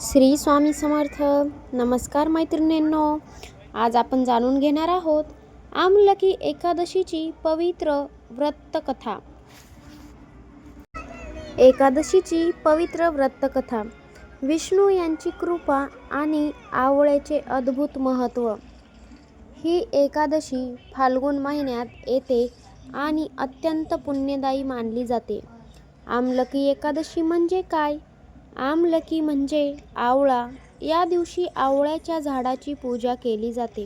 श्री स्वामी समर्थ. नमस्कार मैत्रिणींनो, आज आपण जाणून घेणार आहोत आमलकी एकादशीची पवित्र व्रतकथा. एकादशीची पवित्र व्रतकथा. विष्णू यांची कृपा आणि आवळ्याचे अद्भुत महत्त्व. ही एकादशी फाल्गुन महिन्यात येते आणि अत्यंत पुण्यदायी मानली जाते. आमलकी एकादशी म्हणजे काय? आमलकी म्हणजे आवळा. या दिवशी आवळ्याच्या झाडाची पूजा केली जाते.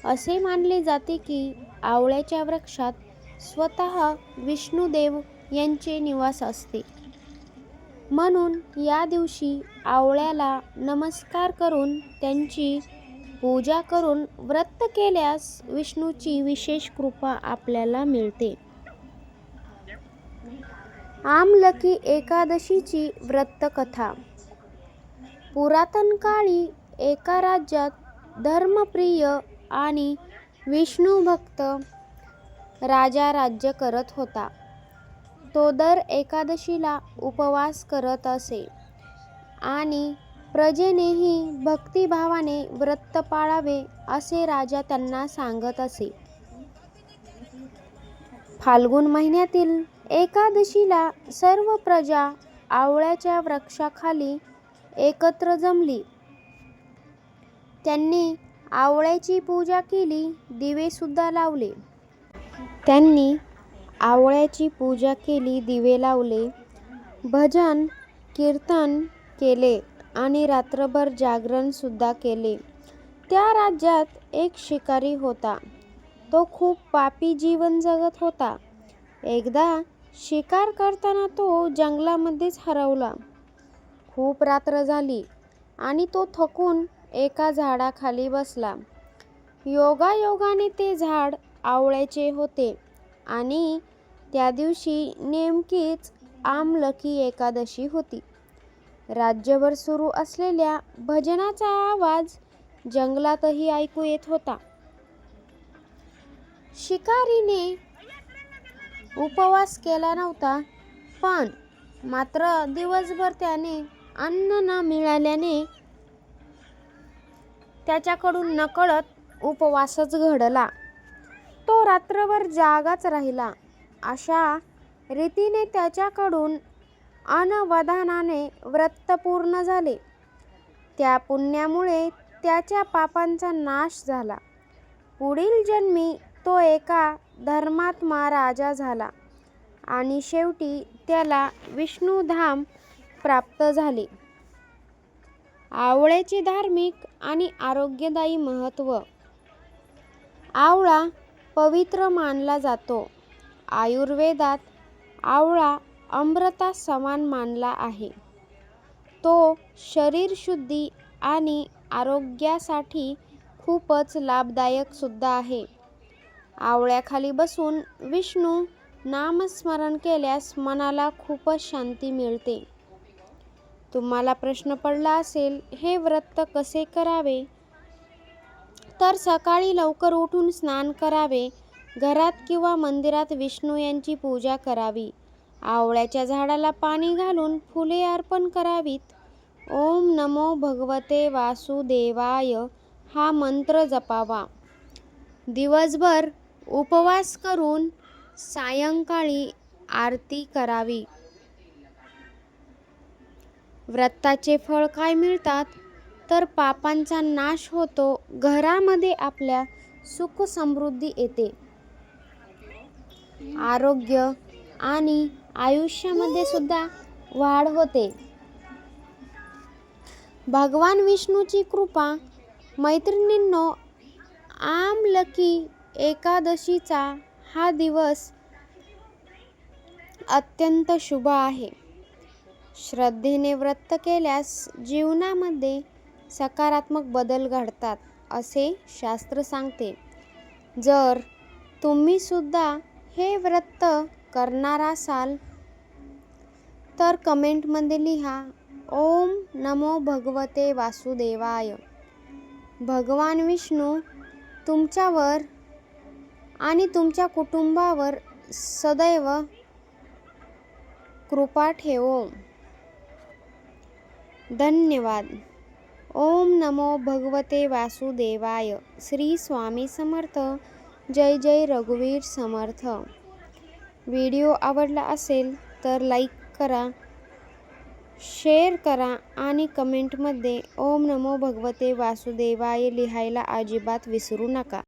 असे मानले जाते की आवळ्याच्या वृक्षात स्वतः विष्णुदेव यांचे निवास असते. म्हणून या दिवशी आवळ्याला नमस्कार करून त्यांची पूजा करून व्रत केल्यास विष्णूची विशेष कृपा आपल्याला मिळते. आमलकी एकादशीची व्रतकथा. पुरातन काळी एका राज्यात धर्मप्रिय आणि विष्णुभक्त राजा राज्य करत होता. तो दर एकादशीला उपवास करत असे आणि प्रजेनेही भक्तिभावाने व्रत पाळावे असे राजा त्यांना सांगत असे. फाल्गुन महिन्यातील एकादशीला सर्व प्रजा आवळ्याच्या वृक्षाखाली एकत्र जमली. त्यांनी आवळ्याची पूजा केली, दिवे सुद्धा लावले. दिवे लावले, भजन कीर्तन केले आणि रात्रभर जागरण सुद्धा केले. त्या राज्यात एक शिकारी होता. तो खूप पापी जीवन जगत होता. एकदा शिकार करताना तो जंगलामध्येच हरवला. खूप रात्र झाली आणि तो थकून एका झाडाखाली बसला. योगायोगाने ते झाड आवळ्याचे होते आणि त्या दिवशी नेमकीच आमलकी एकादशी होती. राज्यभर सुरू असलेल्या भजनाचा आवाज जंगलातही ऐकू येत होता. शिकारीने उपवास केला नव्हता, पण मात्र दिवसभर त्याने अन्न न मिळाल्याने त्याच्याकडून नकळत उपवासच घडला. तो रात्रभर जागाच राहिला. अशा रीतीने त्याच्याकडून अनवधानाने व्रत पूर्ण झाले. त्या पुण्यामुळे त्याच्या पापांचा नाश झाला. पुढील जन्मी तो एका धर्मात्मा राजा झाला आणि शेवटी त्याला विष्णुधाम प्राप्त झाले. आवळ्याचे धार्मिक आणि आरोग्यदायी महत्त्व. आवळा पवित्र मानला जातो. आयुर्वेदात आवळा अमृता समान मानला आहे. तो शरीर शुद्धी आणि आरोग्यासाठी खूपच लाभदायक सुद्धा आहे. आवळ्याखाली बसून विष्णू नामस्मरण केल्यास मनाला खूपच शांती मिळते. तुम्हाला प्रश्न पडला असेल, हे व्रत कसे करावे? तर सकाळी लवकर उठून स्नान करावे. घरात किंवा मंदिरात विष्णू यांची पूजा करावी. आवळ्याच्या झाडाला पाणी घालून फुले अर्पण करावीत. ओम नमो भगवते वासुदेवाय हा मंत्र जपावा. दिवसभर उपवास करून सायंकाळी आरती करावी. व्रताचे फळ काय मिळतात? तर पापांचा नाश होतो. घरामध्ये आपल्या सुख समृद्धी येते. आरोग्य आणि आयुष्यामध्ये सुद्धा वाढ होते. भगवान विष्णूची कृपा. मैत्रिणींनो, आमलकी एकादशीचा हा दिवस अत्यंत शुभ आहे. श्रद्धेने व्रत केल्यास जीवनामध्ये सकारात्मक बदल घडतात असे शास्त्र सांगते. जर तुम्ही सुद्धा हे व्रत करणार असाल तर कमेंटमध्ये लिहा ओम नमो भगवते वासुदेवाय. भगवान विष्णू तुमच्यावर आणि तुमच्या कुटुंबावर सदैव कृपा ठेवो. धन्यवाद. ओम नमो भगवते वासुदेवाय. श्री स्वामी समर्थ. जय जय रघुवीर समर्थ. व्हिडिओ आवडला असेल तर लाईक करा, शेअर करा आणि कमेंटमध्ये ओम नमो भगवते वासुदेवाय लिहायला अजिबात विसरू नका.